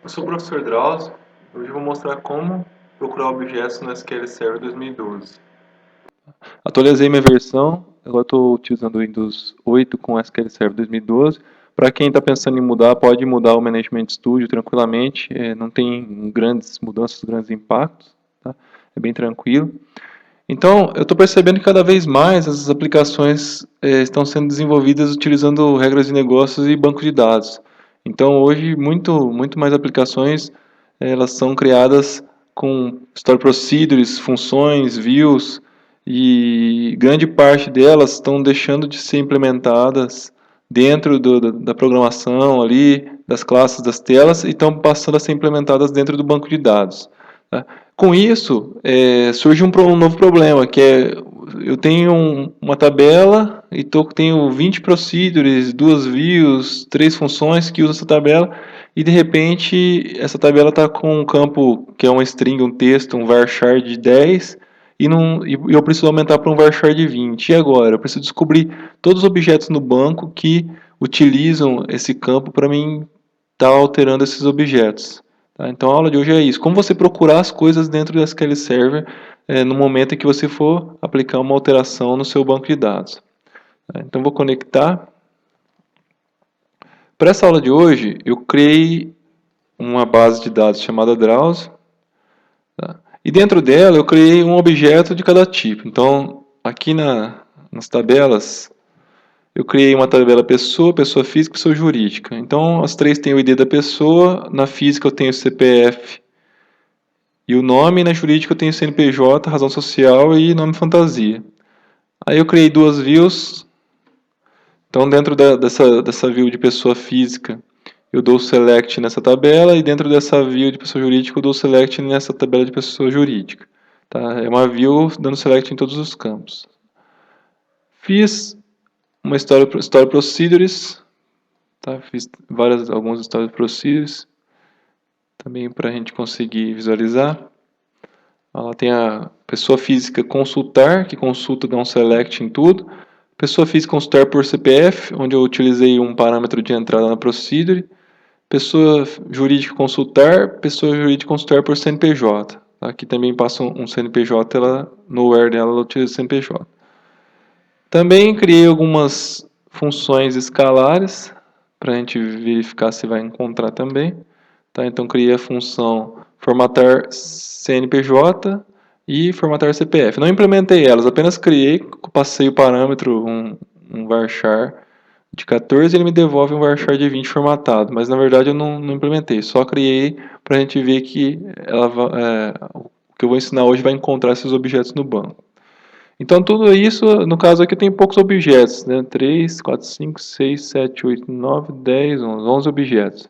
Eu sou o professor Drauzio. Hoje eu vou mostrar como procurar objetos no SQL Server 2012. Atualizei minha versão, agora estou utilizando o Windows 8 com SQL Server 2012. Para quem está pensando em mudar, pode mudar o Management Studio tranquilamente, não tem grandes mudanças, grandes impactos, tá? É bem tranquilo. Então, eu estou percebendo que cada vez mais essas aplicações estão sendo desenvolvidas utilizando regras de negócios e banco de dados. Então, hoje, muito mais aplicações elas são criadas com Store Procedures, funções, views, e grande parte delas estão deixando de ser implementadas dentro da programação ali, das classes das telas, e estão passando a ser implementadas dentro do banco de dados. Tá? Com isso, surge um novo problema, que é eu tenho uma tabela e tenho 20 procedures, 2 views, 3 funções que usam essa tabela, e de repente essa tabela está com um campo que é uma string, um texto, um varchar de 10, e eu preciso aumentar para um varchar de 20. E agora? Eu preciso descobrir todos os objetos no banco que utilizam esse campo para mim estar alterando esses objetos. Tá? Então a aula de hoje é isso. Como você procurar as coisas dentro do SQL Server no momento em que você for aplicar uma alteração no seu banco de dados. Tá? Então vou conectar. Para essa aula de hoje, eu criei uma base de dados chamada Drauzio. Tá? E dentro dela eu criei um objeto de cada tipo. Então aqui nas tabelas eu criei uma tabela pessoa, pessoa física e pessoa jurídica. Então as três têm o ID da pessoa, na física eu tenho o CPF e o nome, na jurídica eu tenho CNPJ, razão social e nome fantasia. Aí eu criei duas views. Então dentro dessa view de pessoa física, eu dou select nessa tabela, e dentro dessa view de pessoa jurídica eu dou select nessa tabela de pessoa jurídica. Tá? É uma view dando select em todos os campos. Fiz uma Story Procedures. Tá? Fiz alguns Story Procedures. Também para a gente conseguir visualizar. Ela tem a pessoa física consultar, que consulta, dá um select em tudo. Pessoa física consultar por CPF, onde eu utilizei um parâmetro de entrada na procedure. Pessoa jurídica consultar, pessoa jurídica consultar por CNPJ. Aqui também passa um CNPJ, no where dela ela utiliza CNPJ. Também criei algumas funções escalares, para a gente verificar se vai encontrar também. Tá? Então criei a função formatar CNPJ e formatar CPF. Não implementei elas, apenas criei, passei o parâmetro, um varchar de 14, e ele me devolve um varchar de 20 formatado, mas na verdade eu não implementei, só criei para a gente ver que o que eu vou ensinar hoje vai encontrar esses objetos no banco. Então tudo isso, no caso aqui tem poucos objetos, né? 3, 4, 5, 6, 7, 8, 9, 10, 11 objetos.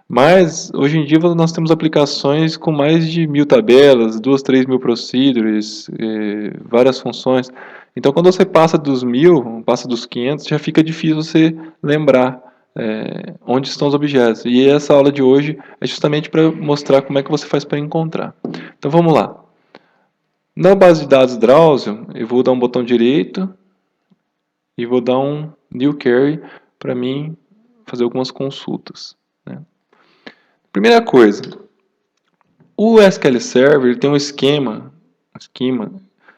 Mas, hoje em dia, nós temos aplicações com mais de 1000 tabelas, 2, 3 mil procedures, várias funções. Então, quando você passa dos 1000, passa dos 500, já fica difícil você lembrar onde estão os objetos. E essa aula de hoje é justamente para mostrar como é que você faz para encontrar. Então, vamos lá. Na base de dados Drauzio, eu vou dar um botão direito e vou dar um New Query para mim fazer algumas consultas. Né? Primeira coisa, o SQL Server tem um esquema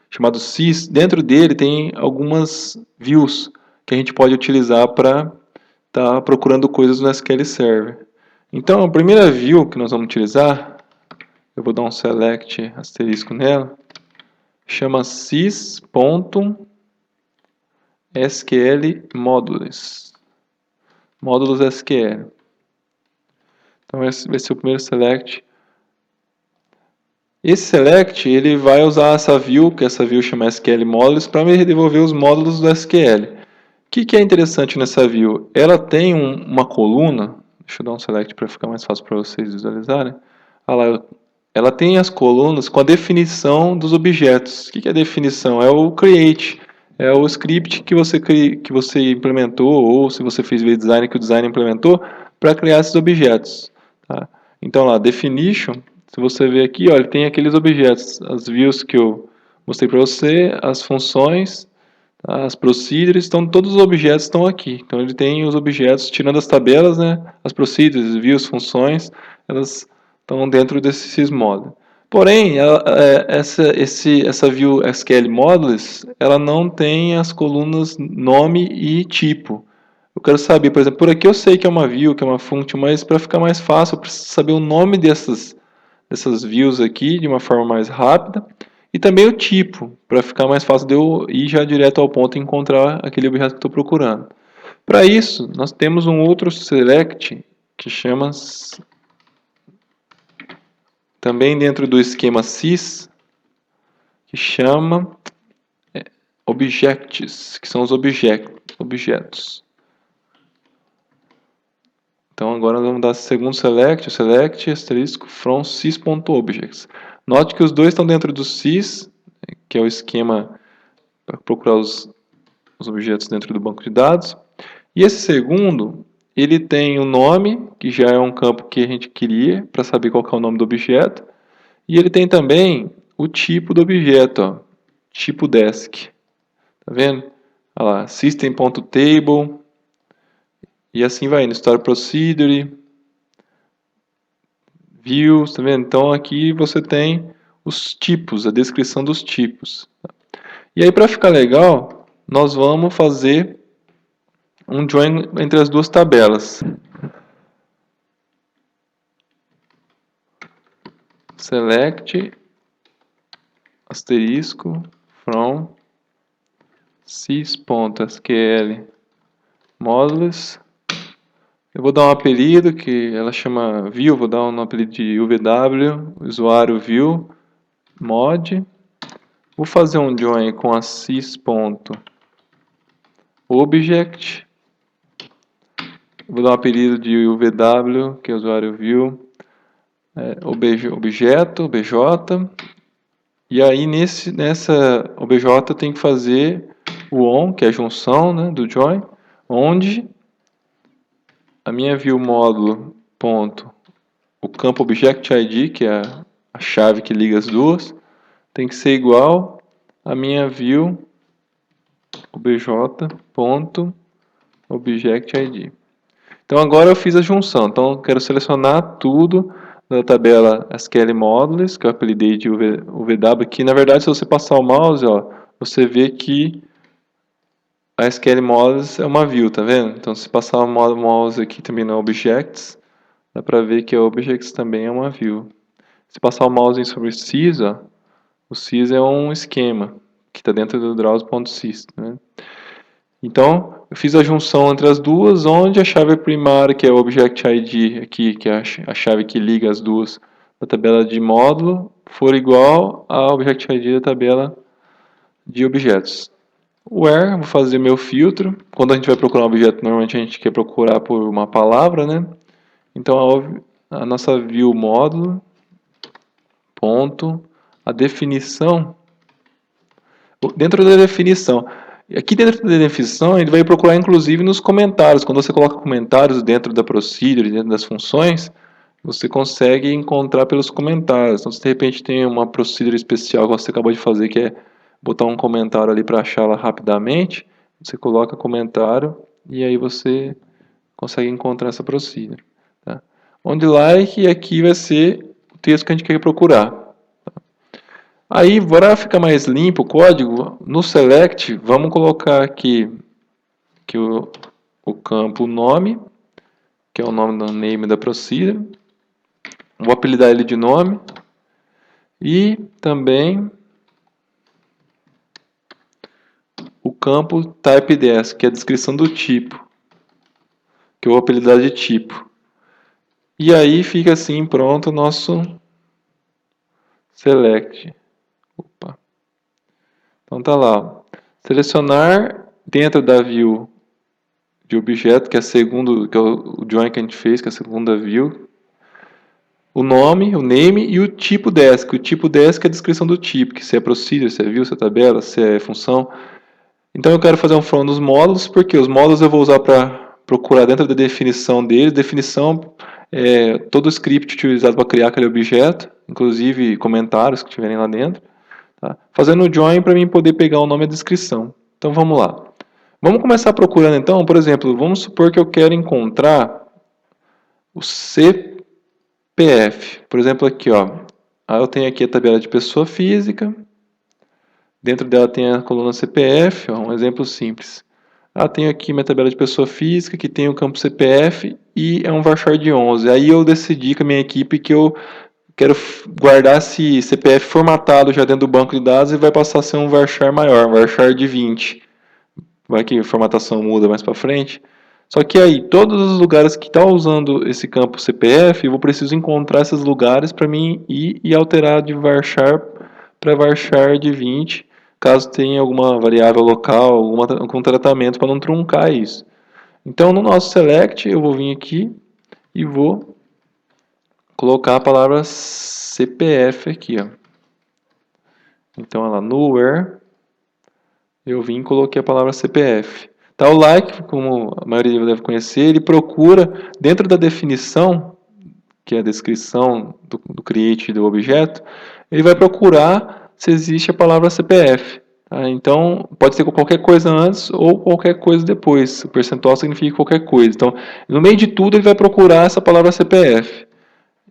chamado sys. Dentro dele tem algumas views que a gente pode utilizar para estar procurando coisas no SQL Server. Então, a primeira view que nós vamos utilizar, eu vou dar um select asterisco nela, chama sys.sql módulos SQL. Então esse vai ser o primeiro select. Esse select ele vai usar essa view, que essa view chama SQL Modules, para me devolver os módulos do SQL. O que é interessante nessa view? Ela tem uma coluna, deixa eu dar um select para ficar mais fácil para vocês visualizarem. Olha lá, ela tem as colunas com a definição dos objetos. O que é a definição? É o create, é o script que você implementou, ou se você fez design que o design implementou, para criar esses objetos. Tá? Então lá, definition, se você ver aqui, ó, ele tem aqueles objetos, as views que eu mostrei para você, as funções, tá? As procedures, então todos os objetos estão aqui. Então ele tem os objetos, tirando as tabelas, né, as procedures, views, funções, elas estão dentro desse sysmodel. Porém, essa view SQL Modules, ela não tem as colunas nome e tipo. Eu quero saber, por exemplo, por aqui eu sei que é uma view, que é uma function, mas para ficar mais fácil, eu preciso saber o nome dessas views aqui de uma forma mais rápida. E também o tipo, para ficar mais fácil de eu ir já direto ao ponto e encontrar aquele objeto que estou procurando. Para isso, nós temos um outro select que chama, também dentro do esquema sys, que chama objects, que são os objetos. Então agora nós vamos dar segundo select, o select asterisco from sys.objects. Note que os dois estão dentro do sys, que é o esquema para procurar os objetos dentro do banco de dados. E esse segundo, ele tem o nome, que já é um campo que a gente queria, para saber qual que é o nome do objeto. E ele tem também o tipo do objeto, ó, tipo desk. Tá vendo? Olha lá, system.table. E assim vai indo, Store Procedure, Views, tá vendo? Então aqui você tem os tipos, a descrição dos tipos. E aí para ficar legal, nós vamos fazer um join entre as duas tabelas. Select asterisco from sys.sql modules. Eu vou dar um apelido que ela chama view, vou dar um apelido de UVW, usuário view mod. Vou fazer um join com a sys.object. Vou dar um apelido de UVW, que é usuário view objeto, obj. E aí nessa obj tem que fazer o on, que é a junção, né, do join, onde a minha view módulo ponto, o campo object id, que é a chave que liga as duas, tem que ser igual a minha view obj ponto object id. Então agora eu fiz a junção. Então eu quero selecionar tudo da tabela SQL Modules, que eu apelidei de UVW, que na verdade se você passar o mouse, ó, você vê que a SQL Modules é uma view, tá vendo? Então se passar o mouse aqui também no Objects, dá para ver que a Objects também é uma view. Se passar o mouse sobre sys, ó, o sys é um esquema que está dentro do draws.sys. Né? Então, eu fiz a junção entre as duas, onde a chave primária, que é o Object ID aqui, que é a chave que liga as duas da tabela de módulo, for igual a Object ID da tabela de objetos. Where, vou fazer meu filtro. Quando a gente vai procurar um objeto, normalmente a gente quer procurar por uma palavra, né? Então, a nossa view módulo, ponto, a definição, dentro da definição. Aqui dentro da definição, ele vai procurar inclusive nos comentários. Quando você coloca comentários dentro da procedure, dentro das funções, você consegue encontrar pelos comentários. Então, se de repente tem uma procedure especial que você acabou de fazer, que é botar um comentário ali para achá-la rapidamente, você coloca comentário e aí você consegue encontrar essa procedure. Tá? Onde like, e aqui vai ser o texto que a gente quer procurar. Aí, para ficar mais limpo o código, no select, vamos colocar aqui que o campo nome, que é o nome do name da procedure. Vou apelidar ele de nome. E também o campo typeDesc, que é a descrição do tipo, que eu vou apelidar de tipo. E aí fica assim pronto o nosso select. Opa. Então tá lá, ó. Selecionar dentro da view de objeto, que é o join que a gente fez, que é a segunda view, o nome, o name e o tipo desk. O tipo desk é a descrição do tipo, que se é procedure, se é view, se é tabela, se é função. Então eu quero fazer um from dos módulos, porque os módulos eu vou usar para procurar dentro da definição deles. Definição é todo o script utilizado para criar aquele objeto, inclusive comentários que tiverem lá dentro. Tá? Fazendo o join para mim poder pegar o nome e a descrição. Então vamos lá. Vamos começar procurando então, por exemplo, vamos supor que eu quero encontrar o CPP CPF. Por exemplo, aqui, ó, eu tenho aqui a tabela de pessoa física. Dentro dela tem a coluna CPF, ó, um exemplo simples. Tenho aqui minha tabela de pessoa física, que tem o campo CPF e é um varchar de 11. Aí eu decidi com a minha equipe que eu quero guardar esse CPF formatado já dentro do banco de dados e vai passar a ser um varchar maior, um varchar de 20. Vai que a formatação muda mais para frente. Só que aí, todos os lugares que estão usando esse campo CPF, eu vou preciso encontrar esses lugares para mim ir e alterar de varchar para varchar de 20, caso tenha alguma variável local, algum tratamento para não truncar isso. Então, no nosso select, eu vou vir aqui e vou colocar a palavra CPF aqui, ó. Então, olha lá, no where, eu vim e coloquei a palavra CPF. Tá, o like, como a maioria deve conhecer, ele procura, dentro da definição, que é a descrição do create do objeto, ele vai procurar se existe a palavra CPF. Tá? Então, pode ser qualquer coisa antes ou qualquer coisa depois. O percentual significa qualquer coisa. Então, no meio de tudo, ele vai procurar essa palavra CPF.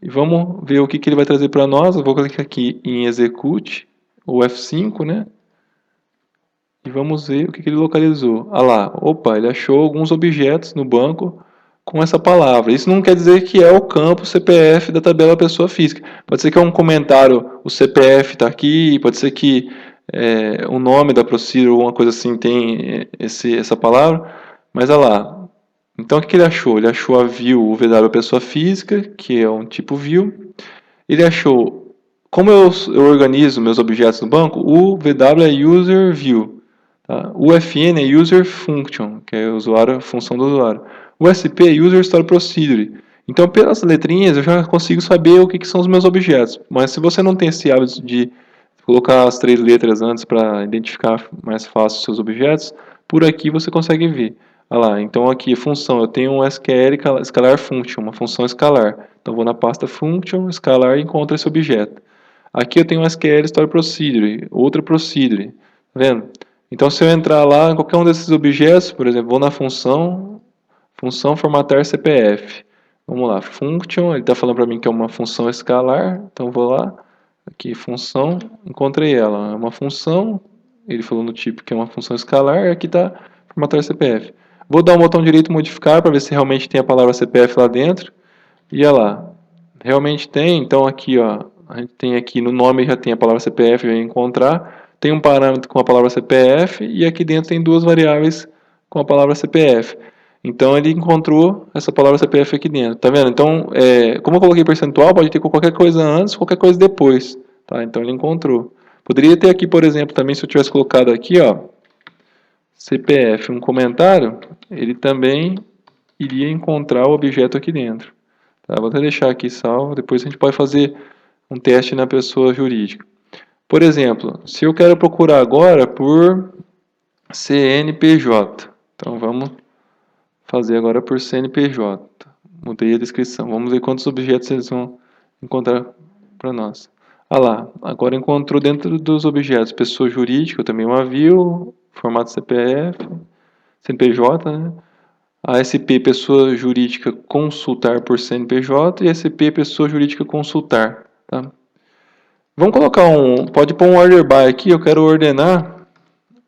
E vamos ver o que ele vai trazer para nós. Eu vou clicar aqui em Execute, ou F5, né? E vamos ver o que ele localizou. Ah lá, opa, ele achou alguns objetos no banco com essa palavra. Isso não quer dizer que é o campo CPF da tabela pessoa física. Pode ser que é um comentário, o CPF está aqui, pode ser que o nome da procedure ou alguma coisa assim tem essa palavra, mas olha lá. Então o que ele achou? Ele achou a view, o VW pessoa física, que é um tipo view. Ele achou, como eu organizo meus objetos no banco, o VW é user view. Tá? O FN é User Function, que é usuário, função do usuário. O SP é User Store Procedure. Então, pelas letrinhas, eu já consigo saber o que são os meus objetos. Mas se você não tem esse hábito de colocar as 3 letras antes para identificar mais fácil os seus objetos, por aqui você consegue ver. Olha lá, então aqui, função, eu tenho um SQL Scalar Function, uma função escalar. Então, vou na pasta Function, escalar e encontro esse objeto. Aqui eu tenho um SQL Store Procedure, outra procedure. Tá vendo? Então, se eu entrar lá em qualquer um desses objetos, por exemplo, vou na função formatar CPF. Vamos lá, function, ele está falando para mim que é uma função escalar, então vou lá, aqui função, encontrei ela, é uma função, ele falou no tipo que é uma função escalar, e aqui está formatar CPF. Vou dar um botão direito modificar para ver se realmente tem a palavra CPF lá dentro, e olha lá, realmente tem, então aqui ó, a gente tem aqui no nome já tem a palavra CPF, já ia encontrar, tem um parâmetro com a palavra CPF e aqui dentro tem 2 variáveis com a palavra CPF. Então ele encontrou essa palavra CPF aqui dentro, tá vendo? Então, como eu coloquei percentual, pode ter qualquer coisa antes, qualquer coisa depois, tá? Então ele encontrou. Poderia ter aqui, por exemplo, também se eu tivesse colocado aqui, ó, CPF, um comentário, ele também iria encontrar o objeto aqui dentro. Tá? Vou até deixar aqui salvo, depois a gente pode fazer um teste na pessoa jurídica. Por exemplo, se eu quero procurar agora por CNPJ, então vamos fazer agora por CNPJ. Mudei a descrição. Vamos ver quantos objetos eles vão encontrar para nós. Ah lá, agora encontrou dentro dos objetos pessoa jurídica, também uma view, formato CPF, CNPJ, né? ASP pessoa jurídica consultar por CNPJ e SP pessoa jurídica consultar, tá? Vamos colocar pode pôr um order by aqui, eu quero ordenar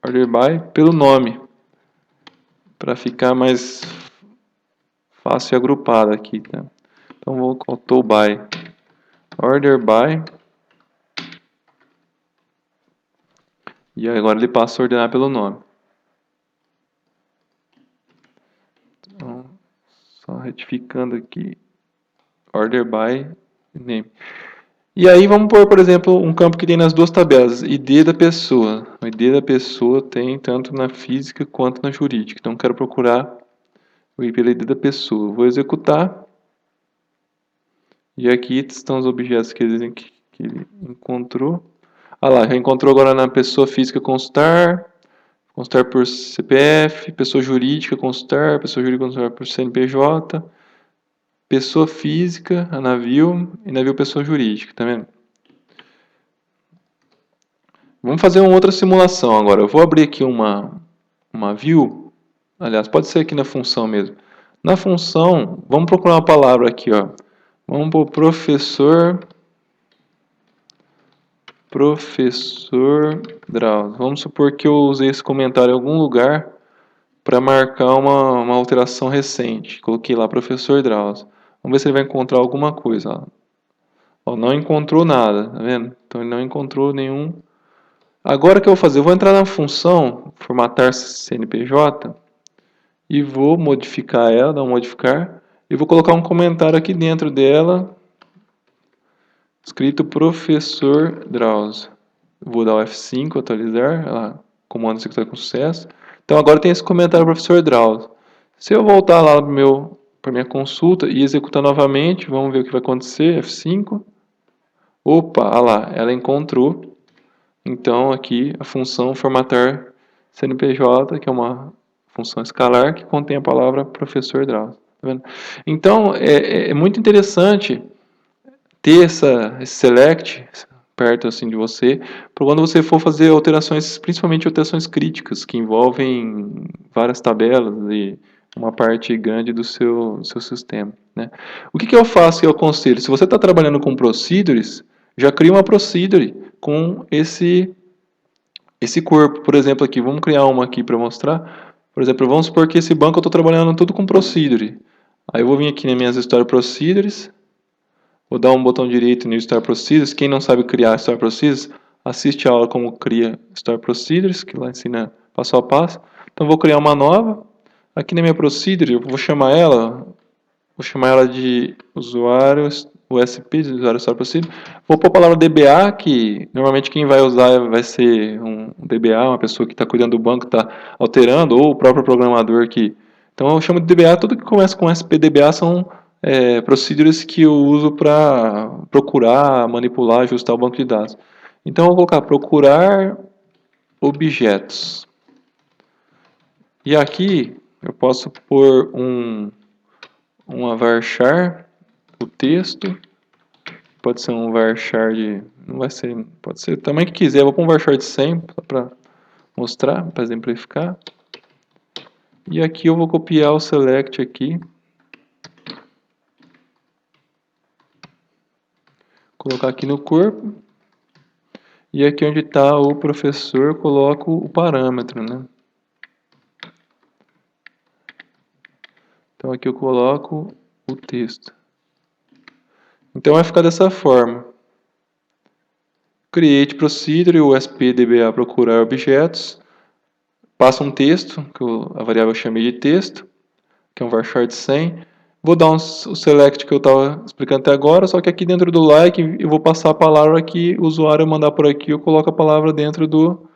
order by pelo nome, para ficar mais fácil e agrupado aqui, tá? Então vou colocar o by, order by, e agora ele passa a ordenar pelo nome. Então, só retificando aqui, order by name. E aí vamos pôr, por exemplo, um campo que tem nas 2 tabelas, ID da pessoa. O ID da pessoa tem tanto na física quanto na jurídica. Então quero procurar o ID da pessoa. Vou executar. E aqui estão os objetos que ele encontrou. Ah lá, já encontrou agora na pessoa física consultar por CPF, pessoa jurídica consultar por CNPJ, pessoa física, a navio, e navio pessoa jurídica, tá vendo? Vamos fazer uma outra simulação agora. Eu vou abrir aqui uma view, aliás, pode ser aqui na função mesmo. Na função, vamos procurar uma palavra aqui, ó. Vamos para o professor Drauzio. Vamos supor que eu usei esse comentário em algum lugar para marcar uma alteração recente. Coloquei lá professor Drauzio. Vamos ver se ele vai encontrar alguma coisa. Ó, não encontrou nada, tá vendo? Então ele não encontrou nenhum. Agora o que eu vou fazer? Eu vou entrar na função formatar CNPJ e vou modificar ela, dar um modificar, e vou colocar um comentário aqui dentro dela, escrito professor Drauzio. Vou dar o F5, atualizar, lá, comando executar com sucesso. Então agora tem esse comentário professor Drauzio. Se eu voltar lá para minha consulta e executar novamente, vamos ver o que vai acontecer, F5. Opa, olha lá, ela encontrou. Então aqui a função formatar CNPJ, que é uma função escalar que contém a palavra professor Drauzio. Tá vendo? Então é muito interessante ter esse select perto assim de você, para quando você for fazer alterações, principalmente alterações críticas, que envolvem várias tabelas e uma parte grande do seu sistema. Né? O que eu faço e eu aconselho? Se você está trabalhando com procedures, já cria uma procedure com esse corpo. Por exemplo, aqui, vamos criar uma aqui para mostrar. Por exemplo, vamos supor que esse banco eu estou trabalhando tudo com procedure. Aí eu vou vir aqui nas minhas Story Procedures, vou dar um botão direito no Story Procedures. Quem não sabe criar Story Procedures, assiste a aula como cria Story Procedures, que lá ensina passo a passo. Então vou criar uma nova. Aqui na minha Procedure, eu vou chamar ela de usuário USP, de usuário Story Procedure. Vou pôr a palavra DBA, que normalmente quem vai usar vai ser um DBA, uma pessoa que está cuidando do banco, está alterando, ou o próprio programador que... Então eu chamo de DBA, tudo que começa com SPDBA são procedures que eu uso para procurar, manipular, ajustar o banco de dados. Então eu vou colocar procurar objetos. E aqui eu posso pôr uma varchar, o texto, pode ser um varchar de, não vai ser, pode ser o tamanho que quiser, eu vou pôr um varchar de 100 para mostrar, para exemplificar. E aqui eu vou copiar o select aqui, colocar aqui no corpo, e aqui onde está o professor, coloco o parâmetro, né? Então aqui eu coloco o texto. Então vai ficar dessa forma. Create procedure, o SPDBA procurar objetos, passa um texto, que a variável eu chamei de texto, que é um varchar de 100. Vou dar o select que eu estava explicando até agora, só que aqui dentro do like eu vou passar a palavra que o usuário mandar por aqui, eu coloco a palavra dentro do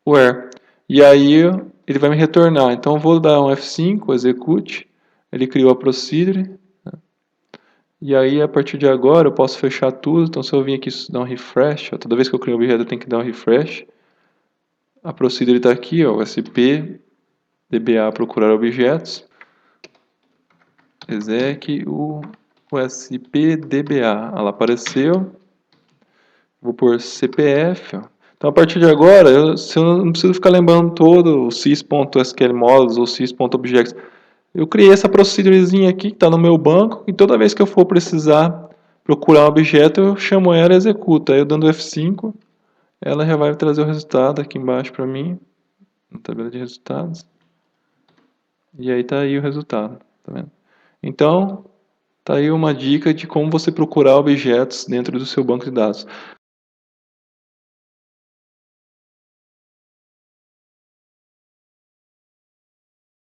where. E aí ele vai me retornar. Então eu vou dar um F5, execute, ele criou a procedure. E aí a partir de agora eu posso fechar tudo. Então se eu vir aqui dar um refresh, toda vez que eu crio um objeto eu tenho que dar um refresh. A procedure está aqui, ó, SP DBA procurar objetos. Exec o USP-DBA. Ela apareceu. Vou pôr CPF. Ó. Então, a partir de agora, eu não preciso ficar lembrando todo o sys.sql models ou sys.objects. Eu criei essa procedurezinha aqui que está no meu banco e toda vez que eu for precisar procurar um objeto, eu chamo ela e executo. Aí eu dando F5, ela já vai trazer o resultado aqui embaixo para mim, na tabela de resultados. E aí está aí o resultado. Tá vendo? Então, tá aí uma dica de como você procurar objetos dentro do seu banco de dados.